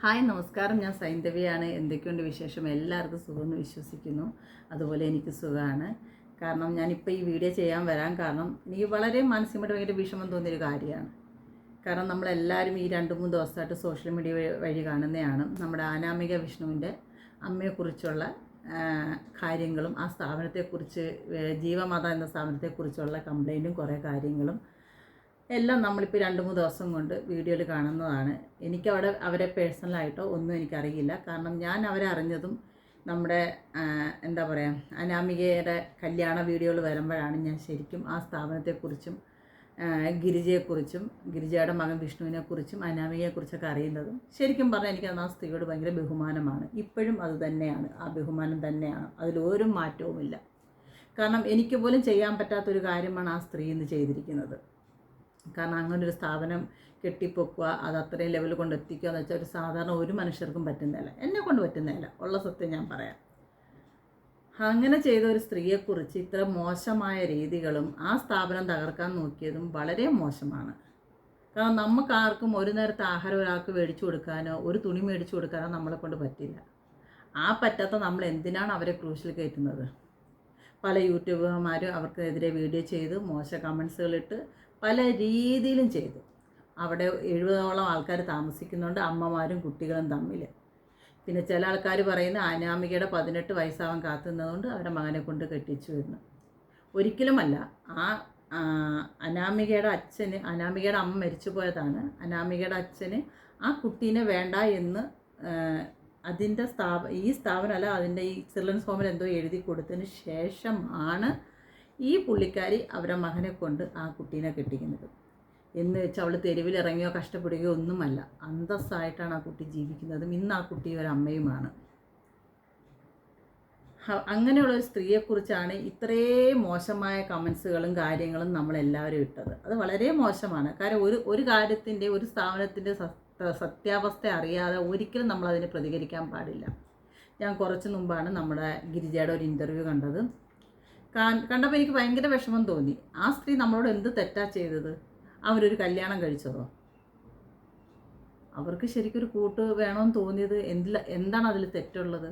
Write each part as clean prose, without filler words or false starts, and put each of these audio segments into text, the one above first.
Hi നമസ്കാരം, ഞാൻ സൈന്ധവിയാണ്. എന്തൊക്കെയുണ്ട് വിശേഷം? എല്ലാവർക്കും സുഖമെന്ന് വിശ്വസിക്കുന്നു. അതുപോലെ എനിക്ക് സുഖമാണ്. കാരണം ഞാനിപ്പോൾ ഈ വീഡിയോ ചെയ്യാൻ വരാൻ കാരണം എനിക്ക് വളരെ മാനസികമായിട്ട് ഭയങ്കര വിഷമം തോന്നിയൊരു കാര്യമാണ്. കാരണം നമ്മളെല്ലാവരും ഈ 2-3 ദിവസമായിട്ട് സോഷ്യൽ മീഡിയ വഴി കാണുന്നതാണ് നമ്മുടെ അനാമിക വിഷ്ണുവിൻ്റെ അമ്മയെക്കുറിച്ചുള്ള കാര്യങ്ങളും ആ സ്ഥാപനത്തെക്കുറിച്ച്, ജീവമാത എന്ന സ്ഥാപനത്തെക്കുറിച്ചുള്ള കംപ്ലൈൻറ്റും കുറേ കാര്യങ്ങളും എല്ലാം നമ്മളിപ്പോൾ 2-3 ദിവസം കൊണ്ട് വീഡിയോയിൽ കാണുന്നതാണ്. എനിക്കവിടെ അവരെ പേഴ്സണലായിട്ടോ ഒന്നും എനിക്കറിയില്ല. കാരണം ഞാൻ അവരെ അറിഞ്ഞതും നമ്മുടെ എന്താ പറയുക, അനാമികയുടെ കല്യാണ വീഡിയോകൾ വരുമ്പോഴാണ് ഞാൻ ശരിക്കും ആ സ്ഥാപനത്തെക്കുറിച്ചും ഗിരിജയെക്കുറിച്ചും ഗിരിജയുടെ മകൻ വിഷ്ണുവിനെക്കുറിച്ചും അനാമികയെക്കുറിച്ചൊക്കെ അറിയുന്നതും. ശരിക്കും പറഞ്ഞാൽ എനിക്ക് ആ സ്ത്രീയോട് ഭയങ്കര ബഹുമാനമാണ്. ഇപ്പോഴും അത് തന്നെയാണ്, ആ ബഹുമാനം തന്നെയാണ്, അതിലൊരു മാറ്റവുമില്ല. കാരണം എനിക്ക് പോലും ചെയ്യാൻ പറ്റാത്തൊരു കാര്യമാണ് ആ സ്ത്രീ ഇന്ന് ചെയ്തിരിക്കുന്നത്. കാരണം അങ്ങനൊരു സ്ഥാപനം കെട്ടിപ്പൊക്കുക, അത് അത്രയും ലെവൽ കൊണ്ട് എത്തിക്കുക എന്ന് വെച്ചാൽ ഒരു സാധാരണ ഒരു മനുഷ്യർക്കും പറ്റുന്നില്ല, എന്നെ കൊണ്ട് പറ്റുന്നില്ല, ഉള്ള സത്യം ഞാൻ പറയാം. അങ്ങനെ ചെയ്ത ഒരു സ്ത്രീയെക്കുറിച്ച് ഇത്ര മോശമായ രീതികളും ആ സ്ഥാപനം തകർക്കാൻ നോക്കിയതും വളരെ മോശമാണ്. കാരണം നമുക്ക് ആർക്കും ഒരു നേരത്തെ ആഹാരം ഒരാൾക്ക് മേടിച്ചു കൊടുക്കാനോ ഒരു തുണി മേടിച്ചു കൊടുക്കാനോ നമ്മളെ കൊണ്ട് പറ്റില്ല. ആ പറ്റാത്ത നമ്മൾ എന്തിനാണ് അവരെ ക്രൂശിൽ കയറ്റുന്നത്? പല യൂട്യൂബർമാരും അവർക്കെതിരെ വീഡിയോ ചെയ്ത് മോശ കമൻസുകളിട്ട് പല രീതിയിലും ചെയ്തു. അവിടെ 70ഓളം ആൾക്കാർ താമസിക്കുന്നുണ്ട്, അമ്മമാരും കുട്ടികളും തമ്മിൽ. പിന്നെ ചില ആൾക്കാർ പറയുന്ന അനാമികയുടെ 18 വയസ്സാവാൻ കാത്തുന്നതുകൊണ്ട് അവരുടെ മകനെ കൊണ്ട് കെട്ടിച്ചു എന്ന്. ഒരിക്കലുമല്ല. ആ അനാമികയുടെ അച്ഛന്, അനാമികയുടെ അമ്മ മരിച്ചു പോയതാണ്. അനാമികയുടെ അച്ഛന് ആ കുട്ടീനെ വേണ്ട എന്ന് അതിൻ്റെ ഈ സ്ഥാപനമല്ല, അതിൻ്റെ ഈ ചിൽഡ്രൻസ് ഹോമിൽ എന്തോ എഴുതി കൊടുത്തതിന് ശേഷമാണ് ഈ പുള്ളിക്കാരി അവരുടെ മകനെ കൊണ്ട് ആ കുട്ടീനെ കെട്ടിക്കുന്നത്. എന്ന് വെച്ചാൽ അവൾ തെരുവിലിറങ്ങിയോ കഷ്ടപ്പെടുകയോ ഒന്നുമല്ല, അന്തസ്സായിട്ടാണ് ആ കുട്ടി ജീവിക്കുന്നതും ഇന്ന് ആ കുട്ടി ഒരമ്മയുമാണ്. അങ്ങനെയുള്ളൊരു സ്ത്രീയെക്കുറിച്ചാണ് ഇത്രയും മോശമായ കമൻസുകളും കാര്യങ്ങളും നമ്മളെല്ലാവരും ഇട്ടത്. അത് വളരെ മോശമാണ്. കാരണം ഒരു കാര്യത്തിൻ്റെ, ഒരു സ്ഥാപനത്തിൻ്റെ സത്യാവസ്ഥ അറിയാതെ ഒരിക്കലും നമ്മളതിന് പ്രതികരിക്കാൻ പാടില്ല. ഞാൻ കുറച്ച് മുമ്പാണ് നമ്മുടെ ഗിരിജയുടെ ഒരു ഇൻ്റർവ്യൂ കണ്ടത്. കണ്ടപ്പോൾ എനിക്ക് ഭയങ്കര വിഷമം തോന്നി. ആ സ്ത്രീ നമ്മളോട് എന്ത് തെറ്റാ ചെയ്തത്? അവരൊരു കല്യാണം കഴിച്ചതോ? അവർക്ക് ശരിക്കൊരു കൂട്ട് വേണമെന്ന് തോന്നിയത് എന്താണ് അതിൽ തെറ്റുള്ളത്?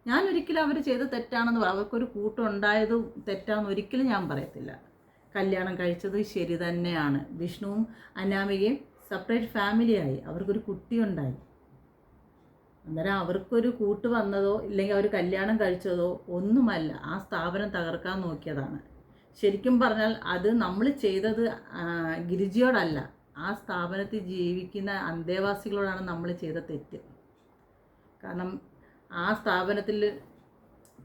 ഞാൻ ഒരിക്കലും അവർ ചെയ്ത് തെറ്റാണെന്ന് അവർക്കൊരു കൂട്ടുണ്ടായതും തെറ്റാണെന്ന് ഒരിക്കലും ഞാൻ പറയത്തില്ല. കല്യാണം കഴിച്ചത് ശരി തന്നെയാണ്. വിഷ്ണുവും അനാമികയും സെപ്പറേറ്റ് ഫാമിലിയായി, അവർക്കൊരു കുട്ടിയുണ്ടായി. അന്നേരം അവർക്കൊരു കൂട്ട് വന്നതോ ഇല്ലെങ്കിൽ അവർ കല്യാണം കഴിച്ചതോ ഒന്നുമല്ല. ആ സ്ഥാപനം തകർക്കാൻ നോക്കിയതാണ്. ശരിക്കും പറഞ്ഞാൽ അത് നമ്മൾ ചെയ്തത് ഗിരിജയോടല്ല, ആ സ്ഥാപനത്തിൽ ജീവിക്കുന്ന അന്തേവാസികളോടാണ് നമ്മൾ ചെയ്ത തെറ്റ്. കാരണം ആ സ്ഥാപനത്തിൽ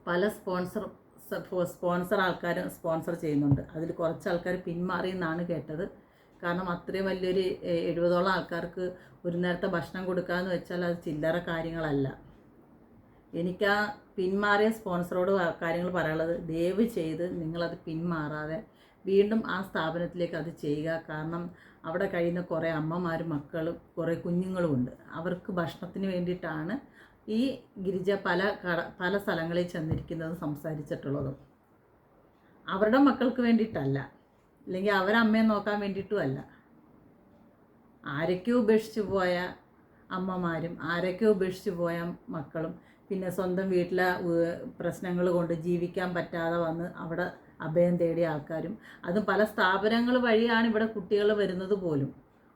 പല സ്പോൺസർ ആൾക്കാരും സ്പോൺസർ ചെയ്യുന്നുണ്ട്. അതിൽ കുറച്ച് ആൾക്കാർ പിന്മാറിയെന്നാണ് കേട്ടത്. കാരണം അത്രയും വലിയൊരു 70ഓളം ആൾക്കാർക്ക് ഒരു നേരത്തെ ഭക്ഷണം കൊടുക്കാമെന്ന് വെച്ചാൽ അത് ചില്ലറ കാര്യങ്ങളല്ല. എനിക്ക് ആ പിന്മാറിയ സ്പോൺസറോട് കാര്യങ്ങൾ പറയാനുള്ളത്, ദയവ് ചെയ്ത് നിങ്ങളത് പിന്മാറാതെ വീണ്ടും ആ സ്ഥാപനത്തിലേക്ക് അത് ചെയ്യുക. കാരണം അവിടെ കഴിയുന്ന കുറേ അമ്മമാരും മക്കളും കുറേ കുഞ്ഞുങ്ങളുമുണ്ട്. അവർക്ക് ഭക്ഷണത്തിന് വേണ്ടിയിട്ടാണ് ഈ ഗിരിജ പല സ്ഥലങ്ങളിൽ ചെന്നിരിക്കുന്നതും സംസാരിച്ചിട്ടുള്ളതും. അവരുടെ മക്കൾക്ക് വേണ്ടിയിട്ടല്ല, അല്ലെങ്കിൽ അവരമ്മയെ നോക്കാൻ വേണ്ടിയിട്ടുമല്ല. ആരൊക്കെയോ ഉപേക്ഷിച്ച് പോയ അമ്മമാരും ആരൊക്കെയോ ഉപേക്ഷിച്ച് പോയ മക്കളും പിന്നെ സ്വന്തം വീട്ടിലെ പ്രശ്നങ്ങൾ കൊണ്ട് ജീവിക്കാൻ പറ്റാതെ വന്ന് അവിടെ അഭയം തേടിയ ആൾക്കാരും, അതും പല സ്ഥാപനങ്ങൾ വഴിയാണ് ഇവിടെ കുട്ടികൾ വരുന്നത് പോലും.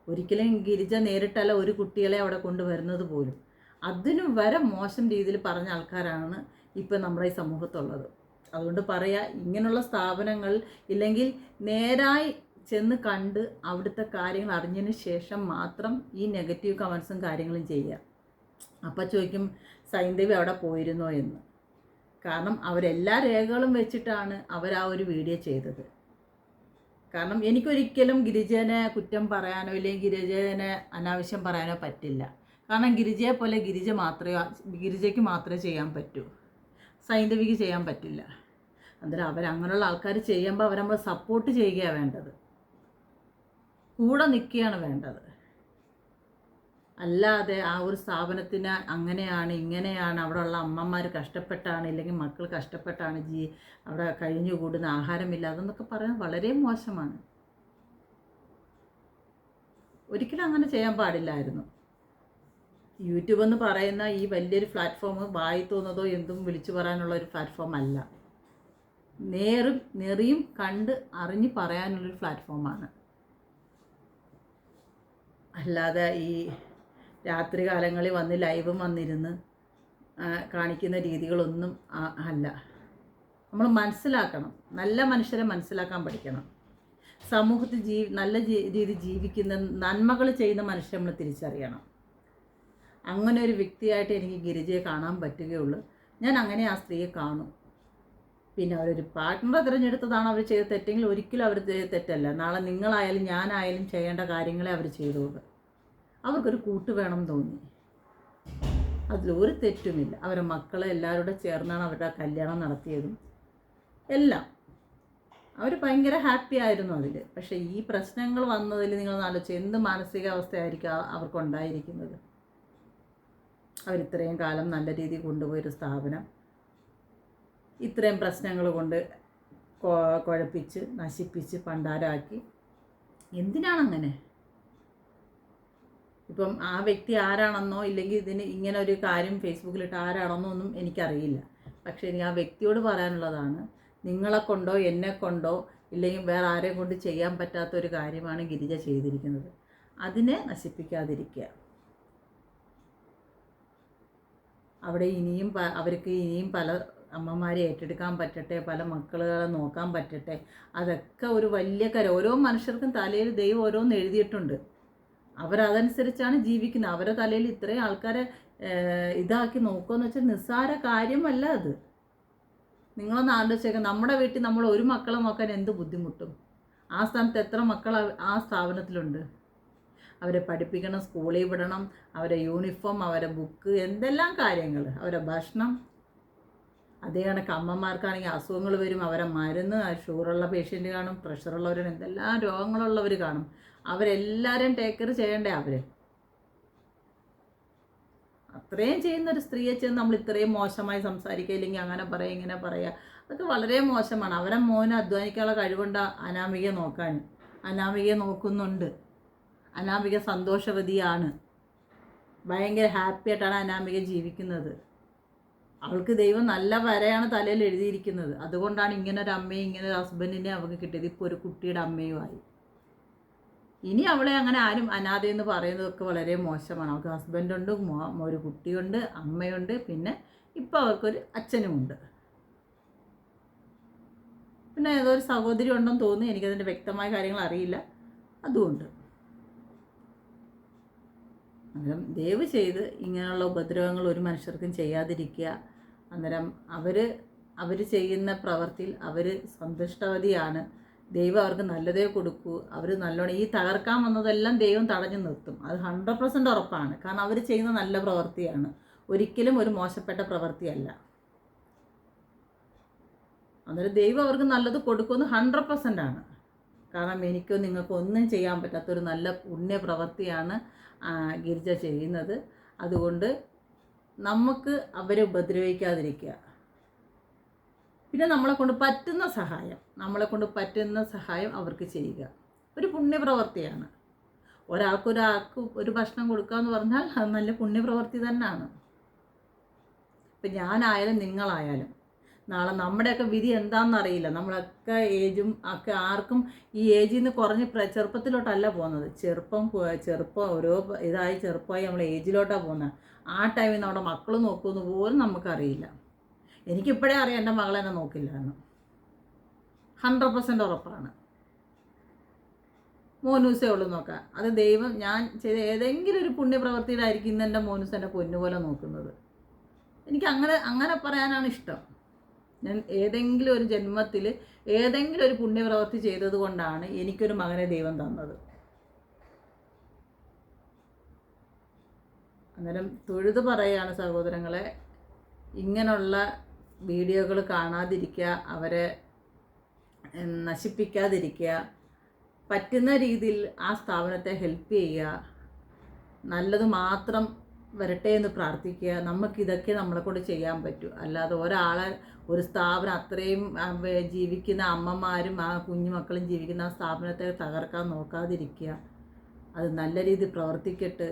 ഒരിക്കലും ഗിരിജ നേരിട്ടല്ല ഒരു കുട്ടികളെ അവിടെ കൊണ്ടുവരുന്നത് പോലും. അതിനും വരെ മോശം രീതിയിൽ പറഞ്ഞ ആൾക്കാരാണ് ഇപ്പം നമ്മുടെ ഈ സമൂഹത്തുള്ളത്. അതുകൊണ്ട് പറയാം, ഇങ്ങനെയുള്ള സ്ഥാപനങ്ങൾ ഇല്ലെങ്കിൽ നേരായി ചെന്ന് കണ്ട് അവിടുത്തെ കാര്യങ്ങൾ അറിഞ്ഞതിന് ശേഷം മാത്രം ഈ നെഗറ്റീവ് കമൻസും കാര്യങ്ങളും ചെയ്യുക. അപ്പം ചോദിക്കും സൈന്ധവി അവിടെ പോയിരുന്നോ എന്ന്. കാരണം അവരെല്ലാ രേഖകളും വെച്ചിട്ടാണ് അവർ ആ ഒരു വീഡിയോ ചെയ്തത്. കാരണം എനിക്കൊരിക്കലും ഗിരിജനെ കുറ്റം പറയാനോ ഇല്ലെങ്കിൽ ഗിരിജനെ അനാവശ്യം പറയാനോ പറ്റില്ല. കാരണം ഗിരിജയെ പോലെ ഗിരിജയ്ക്ക് മാത്രമേ ചെയ്യാൻ പറ്റൂ, സൈന്ധവിക്ക് ചെയ്യാൻ പറ്റില്ല. അന്നേരം അവരങ്ങനെയുള്ള ആൾക്കാർ ചെയ്യുമ്പോൾ അവർ നമ്മൾ സപ്പോർട്ട് ചെയ്യുകയാണ് വേണ്ടത്, കൂടെ നിൽക്കുകയാണ് വേണ്ടത്. അല്ലാതെ ആ ഒരു സ്ഥാപനത്തിന് അങ്ങനെയാണ് ഇങ്ങനെയാണ്, അവിടെയുള്ള അമ്മമാർ കഷ്ടപ്പെട്ടാണ് ഇല്ലെങ്കിൽ മക്കൾ കഷ്ടപ്പെട്ടാണ് അവിടെ കഴിഞ്ഞുകൂടുന്ന, ആഹാരമില്ല, അതെന്നൊക്കെ പറയുന്നത് വളരെ മോശമാണ്. ഒരിക്കലും അങ്ങനെ ചെയ്യാൻ പാടില്ലായിരുന്നു. യൂട്യൂബ് എന്ന് പറയുന്ന ഈ വലിയൊരു പ്ലാറ്റ്ഫോം വായി തോന്നുന്നതോ എന്തും വിളിച്ചു പറയാനുള്ള ഒരു പ്ലാറ്റ്ഫോം അല്ല. നെറിയും കണ്ട് അറിഞ്ഞ് പറയാനുള്ളൊരു പ്ലാറ്റ്ഫോമാണ്. അല്ലാതെ ഈ രാത്രി കാലങ്ങളിൽ വന്ന് ലൈവും വന്നിരുന്ന് കാണിക്കുന്ന രീതികളൊന്നും അല്ല. നമ്മൾ മനസ്സിലാക്കണം, നല്ല മനുഷ്യരെ മനസ്സിലാക്കാൻ പഠിക്കണം. സമൂഹത്തിൽ നല്ല രീതി ജീവിക്കുന്ന നന്മകൾ ചെയ്യുന്ന മനുഷ്യരെ നമ്മൾ തിരിച്ചറിയണം. അങ്ങനെ ഒരു വ്യക്തിയായിട്ട് എനിക്ക് ഗിരിജയെ കാണാൻ പറ്റുകയുള്ളൂ. ഞാൻ അങ്ങനെ ആ സ്ത്രീയെ കാണും. പിന്നെ അവരൊരു പാർട്ട്ണറെ തിരഞ്ഞെടുത്തതാണ് അവർ ചെയ്ത തെറ്റെങ്കിൽ ഒരിക്കലും അവർ തെറ്റല്ല. നാളെ നിങ്ങളായാലും ഞാനായാലും ചെയ്യേണ്ട കാര്യങ്ങളെ അവർ ചെയ്തോളൂ. അവർക്കൊരു കൂട്ട് വേണം തോന്നി, അതിലൊരു തെറ്റുമില്ല. അവരുടെ മക്കളെ എല്ലാവരോടും ചേർന്നാണ് അവരുടെ കല്യാണം നടത്തിയതും എല്ലാം. അവർ ഭയങ്കര ഹാപ്പി ആയിരുന്നു അതിൽ. പക്ഷേ ഈ പ്രശ്നങ്ങൾ വന്നതിൽ നിങ്ങൾ ആലോചിച്ച് എന്ത് മാനസികാവസ്ഥയായിരിക്കും അവർക്കുണ്ടായിരിക്കുന്നത്. അവരിത്രയും കാലം നല്ല രീതിയിൽ കൊണ്ടുപോയൊരു സ്ഥാപനം ഇത്രയും പ്രശ്നങ്ങൾ കൊണ്ട് കുഴപ്പിച്ച് നശിപ്പിച്ച് പണ്ടാരാക്കി. എന്തിനാണങ്ങനെ? ഇപ്പം ആ വ്യക്തി ആരാണെന്നോ ഇല്ലെങ്കിൽ ഇതിന് ഇങ്ങനെ ഒരു കാര്യം ഫേസ്ബുക്കിലിട്ട് ആരാണെന്നോ ഒന്നും എനിക്കറിയില്ല. പക്ഷേ എനിക്ക് ആ വ്യക്തിയോട് പറയാനുള്ളതാണ്, നിങ്ങളെ കൊണ്ടോ എന്നെ കൊണ്ടോ ഇല്ലെങ്കിൽ വേറെ ആരെയും കൊണ്ട് ചെയ്യാൻ പറ്റാത്തൊരു കാര്യമാണ് ഗിരിജ ചെയ്തിരിക്കുന്നത്. അതിനെ നശിപ്പിക്കാതിരിക്കുക. അവിടെ അവർക്ക് ഇനിയും പല അമ്മമാരെ ഏറ്റെടുക്കാൻ പറ്റട്ടെ, പല മക്കളെ നോക്കാൻ പറ്റട്ടെ. അതൊക്കെ ഒരു വലിയ കാര്യം. ഓരോ മനുഷ്യർക്കും തലയിൽ ദൈവം ഓരോന്ന് എഴുതിയിട്ടുണ്ട്. അവരതനുസരിച്ചാണ് ജീവിക്കുന്നത്. അവരുടെ തലയിൽ ഇത്രയും ആൾക്കാരെ ഇതാക്കി നോക്കുകയെന്ന് വെച്ചാൽ നിസ്സാര കാര്യമല്ല അത്. നിങ്ങളൊന്ന് ആലോചിച്ചേക്കാം, നമ്മുടെ വീട്ടിൽ നമ്മൾ ഒരു മക്കളെ നോക്കാൻ എന്ത് ബുദ്ധിമുട്ടും. ആ സ്ഥാനത്ത് എത്ര മക്കൾ ആ സ്ഥാപനത്തിലുണ്ട്. അവരെ പഠിപ്പിക്കണം, സ്കൂളിൽ വിടണം, അവരെ യൂണിഫോം, അവരെ ബുക്ക്, എന്തെല്ലാം കാര്യങ്ങൾ, അവരെ ഭക്ഷണം. അതേ കണക്ക് അമ്മമാർക്കാണെങ്കിൽ അസുഖങ്ങൾ വരും, അവരെ മരുന്ന്, ഷുഗറുള്ള പേഷ്യൻ്റ് കാണും, പ്രഷറുള്ളവർ, എന്തെല്ലാം രോഗങ്ങളുള്ളവർ കാണും. അവരെല്ലാവരും ടേക്ക് കെയർ ചെയ്യണ്ടേ അവർ? അത്രയും ചെയ്യുന്നൊരു സ്ത്രീയെ ചെന്ന് നമ്മൾ ഇത്രയും മോശമായി സംസാരിക്കുക, ഇല്ലെങ്കിൽ അങ്ങനെ പറയുക ഇങ്ങനെ പറയുക, അതൊക്കെ വളരെ മോശമാണ്. അവരെ മോനെ അധ്വാനിക്കാനുള്ള കഴിവുണ്ട് അനാമികയെ നോക്കാൻ. അനാമികയെ നോക്കുന്നുണ്ട്. അനാമിക സന്തോഷവതിയാണ്. ഭയങ്കര ഹാപ്പി ആയിട്ടാണ് അനാമിക ജീവിക്കുന്നത്. അവൾക്ക് ദൈവം നല്ല വരെയാണ് തലയിൽ എഴുതിയിരിക്കുന്നത്. അതുകൊണ്ടാണ് ഇങ്ങനെ ഒരു അമ്മയും ഇങ്ങനെ ഒരു ഹസ്ബൻഡിനെ അവൾക്ക് കിട്ടിയത്. ഇപ്പോൾ ഒരു കുട്ടിയുടെ അമ്മയുമായി. ഇനി അവളെ അങ്ങനെ ആരും അനാഥയെന്ന് പറയുന്നതൊക്കെ വളരെ മോശമാണ്. അവൾക്ക് ഹസ്ബൻഡുണ്ട്, ഒരു കുട്ടിയുണ്ട്, അമ്മയുണ്ട്, പിന്നെ ഇപ്പോൾ അവർക്കൊരു അച്ഛനുമുണ്ട്. പിന്നെ ഏതോ ഒരു സഹോദരി ഉണ്ടെന്ന് തോന്നി. എനിക്കതിൻ്റെ വ്യക്തമായ കാര്യങ്ങൾ അറിയില്ല. അതുകൊണ്ട് അന്നേരം ദയവ് ചെയ്ത് ഇങ്ങനെയുള്ള ഉപദ്രവങ്ങൾ ഒരു മനുഷ്യർക്കും ചെയ്യാതിരിക്കുക. അന്നേരം അവർ ചെയ്യുന്ന പ്രവൃത്തിയിൽ അവർ സന്തുഷ്ടവതിയാണ്. ദൈവം അവർക്ക് നല്ലതേ കൊടുക്കൂ. അവർ നല്ലോണം ഈ തകർക്കാൻ വന്നതെല്ലാം ദൈവം തടഞ്ഞു നിർത്തും. അത് 100% ഉറപ്പാണ്. കാരണം അവർ ചെയ്യുന്ന നല്ല പ്രവൃത്തിയാണ്, ഒരിക്കലും ഒരു മോശപ്പെട്ട പ്രവൃത്തിയല്ല. അന്നേരം ദൈവം അവർക്ക് നല്ലത് കൊടുക്കുമെന്ന് 100% ആണ്. കാരണം എനിക്കോ നിങ്ങൾക്കോ ഒന്നും ചെയ്യാൻ പറ്റാത്തൊരു നല്ല പുണ്യ പ്രവൃത്തിയാണ് ഗിരിജ ചെയ്യുന്നത്. അതുകൊണ്ട് നമുക്ക് അവരെ ഉപദ്രവിക്കാതിരിക്കുക. പിന്നെ നമ്മളെ കൊണ്ട് പറ്റുന്ന സഹായം അവർക്ക് ചെയ്യുക. ഒരു പുണ്യപ്രവൃത്തിയാണ്. ഒരാൾക്ക് ഒരു ഭക്ഷണം കൊടുക്കുക എന്ന് പറഞ്ഞാൽ അത് നല്ല പുണ്യപ്രവൃത്തി തന്നെയാണ്. ഇപ്പം ഞാനായാലും നിങ്ങളായാലും നാളെ നമ്മുടെയൊക്കെ വിധി എന്താണെന്നറിയില്ല. നമ്മളൊക്കെ ഏജും ഒക്കെ ആർക്കും ഈ ഏജിൽ നിന്ന് കുറഞ്ഞ് ചെറുപ്പത്തിലോട്ടല്ല പോകുന്നത്. ചെറുപ്പം ഓരോ ചെറുപ്പമായി നമ്മൾ ഏജിലോട്ടാണ് പോകുന്നത്. ആ ടൈമിൽ നമ്മുടെ മക്കൾ നോക്കുമെന്ന് പോലും നമുക്കറിയില്ല. എനിക്കിപ്പോഴേ അറിയാം എൻ്റെ മകളെന്നെ നോക്കില്ല എന്ന്. 100% ഉറപ്പാണ്. മോനൂസേ ഉള്ളൂ നോക്കാം. അത് ദൈവം ഞാൻ ചെയ്ത ഏതെങ്കിലും ഒരു പുണ്യപ്രവൃത്തിയിലായിരിക്കും ഇന്ന് എൻ്റെ മോനൂസ് എൻ്റെ പൊന്നുപോലെ നോക്കുന്നത്. എനിക്ക് അങ്ങനെ പറയാനാണ് ഇഷ്ടം. ഞാൻ ഏതെങ്കിലും ഒരു ജന്മത്തിൽ ഏതെങ്കിലും ഒരു പുണ്യപ്രവൃത്തി ചെയ്തത് കൊണ്ടാണ് എനിക്കൊരു മകനെ ദൈവം തന്നത്. അന്നേരം തൊഴുത് പറയുകയാണ് സഹോദരങ്ങളെ, ഇങ്ങനെയുള്ള വീഡിയോകൾ കാണാതിരിക്കുക, അവരെ നശിപ്പിക്കാതിരിക്കുക, പറ്റുന്ന രീതിയിൽ ആ സ്ഥാപനത്തെ ഹെൽപ്പ് ചെയ്യുക, നല്ലത് മാത്രം വരട്ടെ എന്ന് പ്രാർത്ഥിക്കുക. നമുക്കിതൊക്കെ നമ്മളെക്കൊണ്ട് ചെയ്യാൻ പറ്റൂ. അല്ലാതെ ഒരു സ്ഥാപനം അത്രയും ജീവിക്കുന്ന അമ്മമാരും ആ കുഞ്ഞുമക്കളും ജീവിക്കുന്ന ആ സ്ഥാപനത്തെ തകർക്കാൻ നോക്കാതിരിക്കുക. അത് നല്ല രീതിയിൽ പ്രവർത്തിക്കട്ടെ.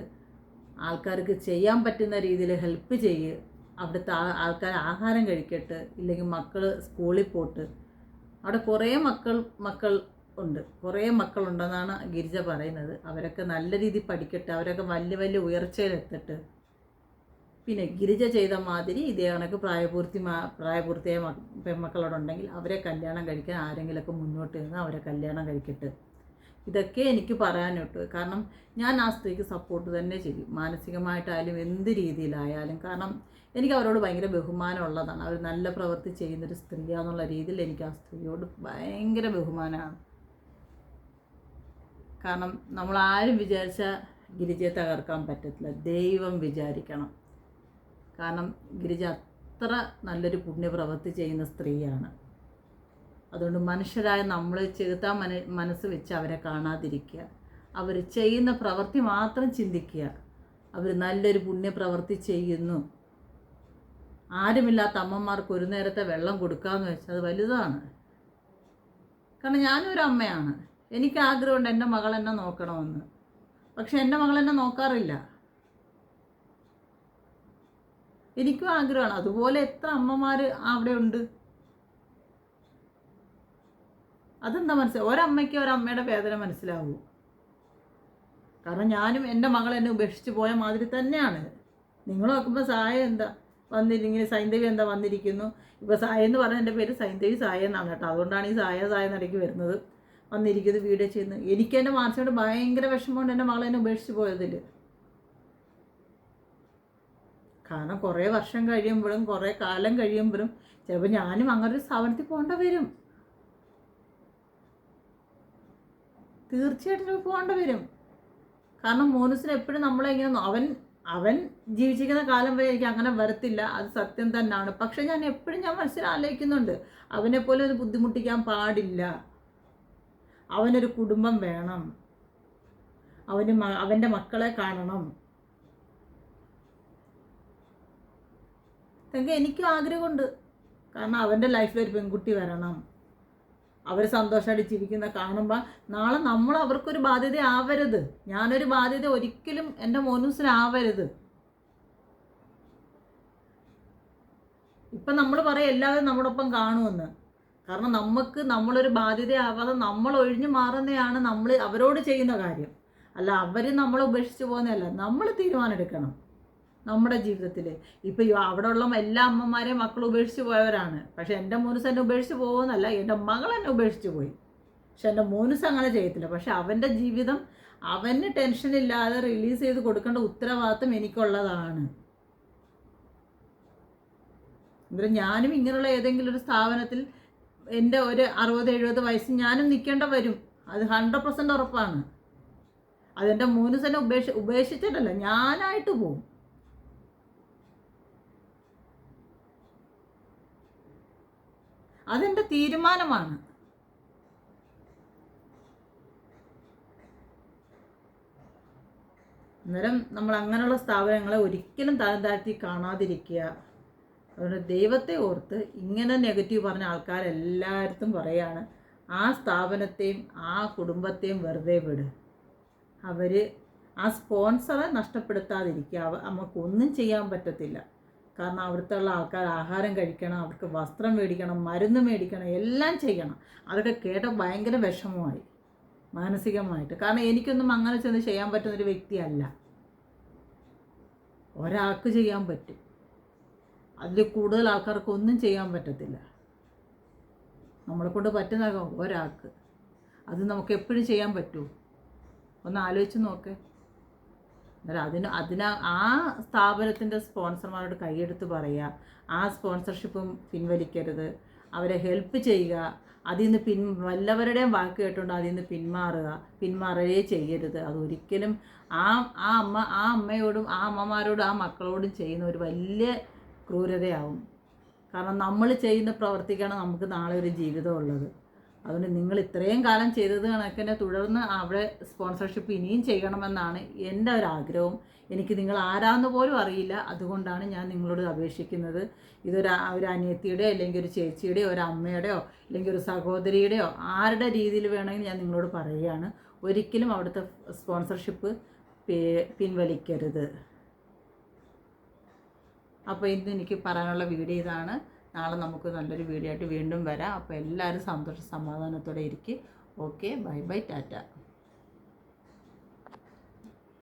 ആൾക്കാർക്ക് ചെയ്യാൻ പറ്റുന്ന രീതിയിൽ ഹെൽപ്പ് ചെയ്യുക. അവിടുത്തെ ആൾക്കാർ ആഹാരം കഴിക്കട്ടെ, ഇല്ലെങ്കിൽ മക്കൾ സ്കൂളിൽ പോട്ട്. അവിടെ കുറേ മക്കൾ ഉണ്ട്, കുറേ മക്കളുണ്ടെന്നാണ് ഗിരിജ പറയുന്നത്. അവരൊക്കെ നല്ല രീതിയിൽ പഠിക്കട്ടെ, അവരൊക്കെ വലിയ വലിയ ഉയർച്ചയിലെത്തട്ടെ. പിന്നെ ഗിരിജ ചെയ്ത മാതിരി ഇതേ കണക്ക് പ്രായപൂർത്തിയായ പെൺമക്കളോടുണ്ടെങ്കിൽ അവരെ കല്യാണം കഴിക്കാൻ ആരെങ്കിലുമൊക്കെ മുന്നോട്ട് നിന്ന് അവരെ കല്യാണം കഴിക്കട്ടെ. ഇതൊക്കെ എനിക്ക് പറയാനിട്ട്. കാരണം ഞാൻ ആ സ്ത്രീക്ക് സപ്പോർട്ട് തന്നെ ചെയ്യും, മാനസികമായിട്ടായാലും എന്ത് രീതിയിലായാലും. കാരണം എനിക്ക് അവരോട് ഭയങ്കര ബഹുമാനമുള്ളതാണ്. അവർ നല്ല പ്രവൃത്തി ചെയ്യുന്നൊരു സ്ത്രീയാന്നുള്ള രീതിയിൽ എനിക്ക് ആ സ്ത്രീയോട് ഭയങ്കര ബഹുമാനമാണ്. കാരണം നമ്മളാരും വിചാരിച്ചാൽ ഗിരിജയെ തകർക്കാൻ പറ്റത്തില്ല, ദൈവം വിചാരിക്കണം. കാരണം ഗിരിജ അത്ര നല്ലൊരു പുണ്യപ്രവൃത്തി ചെയ്യുന്ന സ്ത്രീയാണ്. അതുകൊണ്ട് മനുഷ്യരായ നമ്മൾ ചെറുത്താൻ മനസ്സ് വെച്ച് അവരെ കാണാതിരിക്കുക. അവർ ചെയ്യുന്ന പ്രവൃത്തി മാത്രം ചിന്തിക്കുക. അവർ നല്ലൊരു പുണ്യപ്രവൃത്തി ചെയ്യുന്നു. ആരുമില്ലാത്ത അമ്മമാർക്ക് ഒരു നേരത്തെ വെള്ളം കൊടുക്കാമെന്ന് വെച്ചാൽ അത് വലുതാണ്. കാരണം ഞാനൊരു അമ്മയാണ്, എനിക്ക് ആഗ്രഹമുണ്ട് എൻ്റെ മകൾ എന്നെ നോക്കണമെന്ന്. പക്ഷെ എൻ്റെ മകൾ എന്നെ നോക്കാറില്ല. എനിക്കും ആഗ്രഹമാണ്. അതുപോലെ എത്ര അമ്മമാർ അവിടെ ഉണ്ട്. അതെന്താ ഒരമ്മയ്ക്ക് ഒരമ്മയുടെ വേദന മനസ്സിലാവൂ. കാരണം ഞാനും എൻ്റെ മകൾ എന്നെ ഉപേക്ഷിച്ച് പോയ മാതിരി തന്നെയാണ്. നിങ്ങൾ നോക്കുമ്പോൾ സായ എന്താ വന്നിരിക്കുന്നത്, സൈന്ധവി എന്താ വന്നിരിക്കുന്നു. ഇപ്പോൾ സായ എന്ന് പറഞ്ഞ എൻ്റെ പേര് സൈന്ധവി സായ എന്നാണ് കേട്ടോ. അതുകൊണ്ടാണ് ഈ സായ എന്നിടയ്ക്ക് വരുന്നത്, വന്നിരിക്കുന്നത്, വീഡിയോ ചെയ്യുന്നത്. എനിക്ക് എൻ്റെ മനസ്സിനോട് ഭയങ്കര വിഷമമുണ്ട് എൻ്റെ മകൾ എന്നെ ഉപേക്ഷിച്ച് പോയതിൽ. കാരണം കുറേ വർഷം കഴിയുമ്പോഴും കുറേ കാലം കഴിയുമ്പോഴും ചിലപ്പോൾ ഞാനും അങ്ങനെ ഒരു സ്ഥാപനത്തിൽ പോകേണ്ട വരും. തീർച്ചയായിട്ടും പോകേണ്ടി വരും. കാരണം മോനുസിന് എപ്പോഴും നമ്മളെ ഇങ്ങനെ അവൻ ജീവിച്ചിരിക്കുന്ന കാലം വരെ എനിക്ക് അങ്ങനെ വരത്തില്ല, അത് സത്യം തന്നെയാണ്. പക്ഷെ ഞാൻ എപ്പോഴും മനസ്സിൽ ആലോചിക്കുന്നുണ്ട്, അവനെപ്പോലെ ഒരു ബുദ്ധിമുട്ടിക്കാൻ പാടില്ല. അവനൊരു കുടുംബം വേണം, അവൻ്റെ മക്കളെ കാണണം. എനിക്കും ആഗ്രഹമുണ്ട്. കാരണം അവൻ്റെ ലൈഫിൽ ഒരു പെൺകുട്ടി വരണം, അവർ സന്തോഷമായിട്ട് ചിരിക്കുന്ന കാണുമ്പോൾ നാളെ നമ്മൾ അവർക്കൊരു ബാധ്യത ആവരുത്. ഞാനൊരു ബാധ്യത ഒരിക്കലും എൻ്റെ മോനൂസിനാവരുത്. ഇപ്പം നമ്മൾ പറയും എല്ലാവരും നമ്മളൊപ്പം കാണുമെന്ന്. കാരണം നമ്മളൊരു ബാധ്യത ആവാതെ നമ്മൾ ഒഴിഞ്ഞു മാറുന്നതാണ് നമ്മൾ അവരോട് ചെയ്യുന്ന കാര്യം. അല്ല അവർ നമ്മളെ ഉപേക്ഷിച്ച് പോകുന്നതല്ല, നമ്മൾ തീരുമാനം എടുക്കണം നമ്മുടെ ജീവിതത്തിൽ. ഇപ്പം അവിടെയുള്ള എല്ലാ അമ്മമാരെയും മക്കൾ ഉപേക്ഷിച്ച് പോയവരാണ്. പക്ഷെ എൻ്റെ മോനുസ് എന്നെ ഉപേക്ഷിച്ച് പോകുമെന്നല്ല, എൻ്റെ മകൾ എന്നെ ഉപേക്ഷിച്ച് പോയി. പക്ഷെ എൻ്റെ മോനുസ് അങ്ങനെ ചെയ്യത്തില്ല. പക്ഷെ അവൻ്റെ ജീവിതം അവന് ടെൻഷനില്ലാതെ റിലീസ് ചെയ്ത് കൊടുക്കേണ്ട ഉത്തരവാദിത്വം എനിക്കുള്ളതാണ്. എന്നിട്ട് ഞാനും ഇങ്ങനെയുള്ള ഏതെങ്കിലും ഒരു സ്ഥാപനത്തിൽ എൻ്റെ ഒരു 60-70 വയസ്സ് ഞാനും നിൽക്കേണ്ട വരും. അത് 100% ഉറപ്പാണ്. അതെൻ്റെ മോനുസ് എന്നെ ഉപേക്ഷിച്ചിട്ടല്ല, ഞാനായിട്ട് പോകും. അതെൻ്റെ തീരുമാനമാണ്. അന്നേരം നമ്മൾ അങ്ങനെയുള്ള സ്ഥാപനങ്ങളെ ഒരിക്കലും തരം താഴ്ത്തി കാണാതിരിക്കുക. അതുകൊണ്ട് ദൈവത്തെ ഓർത്ത് ഇങ്ങനെ നെഗറ്റീവ് പറഞ്ഞ ആൾക്കാരെല്ലായിടത്തും പറയാണ്, ആ സ്ഥാപനത്തെയും ആ കുടുംബത്തെയും വെറുതെ വിട്. അവർ ആ സ്പോൺസറെ നഷ്ടപ്പെടുത്താതിരിക്കുക. നമുക്കൊന്നും ചെയ്യാൻ പറ്റത്തില്ല. കാരണം അവിടുത്തെ ഉള്ള ആൾക്കാർ ആഹാരം കഴിക്കണം, അവർക്ക് വസ്ത്രം മേടിക്കണം, മരുന്ന് മേടിക്കണം, എല്ലാം ചെയ്യണം. അതൊക്കെ കേട്ട ഭയങ്കര വിഷമമായി മാനസികമായിട്ട്. കാരണം എനിക്കൊന്നും അങ്ങനെ ചെന്ന് ചെയ്യാൻ പറ്റുന്നൊരു വ്യക്തിയല്ല. ഒരാൾക്ക് ചെയ്യാൻ പറ്റും, അതിൽ കൂടുതൽ ആൾക്കാർക്ക് ഒന്നും ചെയ്യാൻ പറ്റത്തില്ല. നമ്മളെക്കൊണ്ട് പറ്റുന്ന ഒരാൾക്ക് അത് നമുക്ക് എപ്പോഴും ചെയ്യാൻ പറ്റുമോ? ഒന്ന് ആലോചിച്ച് നോക്ക്. ആ സ്ഥാപനത്തിൻ്റെ സ്പോൺസർമാരോട് കൈയെടുത്ത് പറയുക, ആ സ്പോൺസർഷിപ്പും പിൻവലിക്കരുത്, അവരെ ഹെൽപ്പ് ചെയ്യുക. അതിൽ നിന്ന് വല്ലവരുടെയും വാക്ക് കേട്ടുകൊണ്ട് അതിൽ നിന്ന് പിന്മാറുകയേ ചെയ്യരുത്. അതൊരിക്കലും ആ അമ്മയോടും ആ അമ്മമാരോടും ആ മക്കളോടും ചെയ്യുന്ന ഒരു വലിയ ക്രൂരതയാവും. കാരണം നമ്മൾ ചെയ്യുന്ന പ്രവർത്തിക്കാണ് നമുക്ക് നാളെ ഒരു ജീവിതം ഉള്ളത്. അതുകൊണ്ട് നിങ്ങൾ ഇത്രയും കാലം ചെയ്തത് കണക്കിനെ തുടർന്ന് അവിടെ സ്പോൺസർഷിപ്പ് ഇനിയും ചെയ്യണമെന്നാണ് എൻ്റെ ഒരു ആഗ്രഹം. എനിക്ക് നിങ്ങൾ ആരാന്ന് പോലും അറിയില്ല, അതുകൊണ്ടാണ് ഞാൻ നിങ്ങളോട് അപേക്ഷിക്കുന്നത്. ഒരു അനിയത്തിയുടെയോ അല്ലെങ്കിൽ ഒരു ചേച്ചിയുടെയോ ഒരു അമ്മയുടെയോ അല്ലെങ്കിൽ ഒരു സഹോദരിയുടെയോ ആരുടെ രീതിയിൽ വേണമെങ്കിൽ ഞാൻ നിങ്ങളോട് പറയുകയാണ്, ഒരിക്കലും അവിടുത്തെ സ്പോൺസർഷിപ്പ് പിൻവലിക്കരുത്. അപ്പോൾ ഇന്ന് എനിക്ക് പറയാനുള്ള വീഡിയോ ഇതാണ്. നാളെ നമുക്ക് നല്ലൊരു വീഡിയോ ആയിട്ട് വീണ്ടും വരാം. അപ്പോൾ എല്ലാവരും സന്തോഷ സമാധാനത്തോടെ ഇരിക്കും. Okay, bye bye, Tata.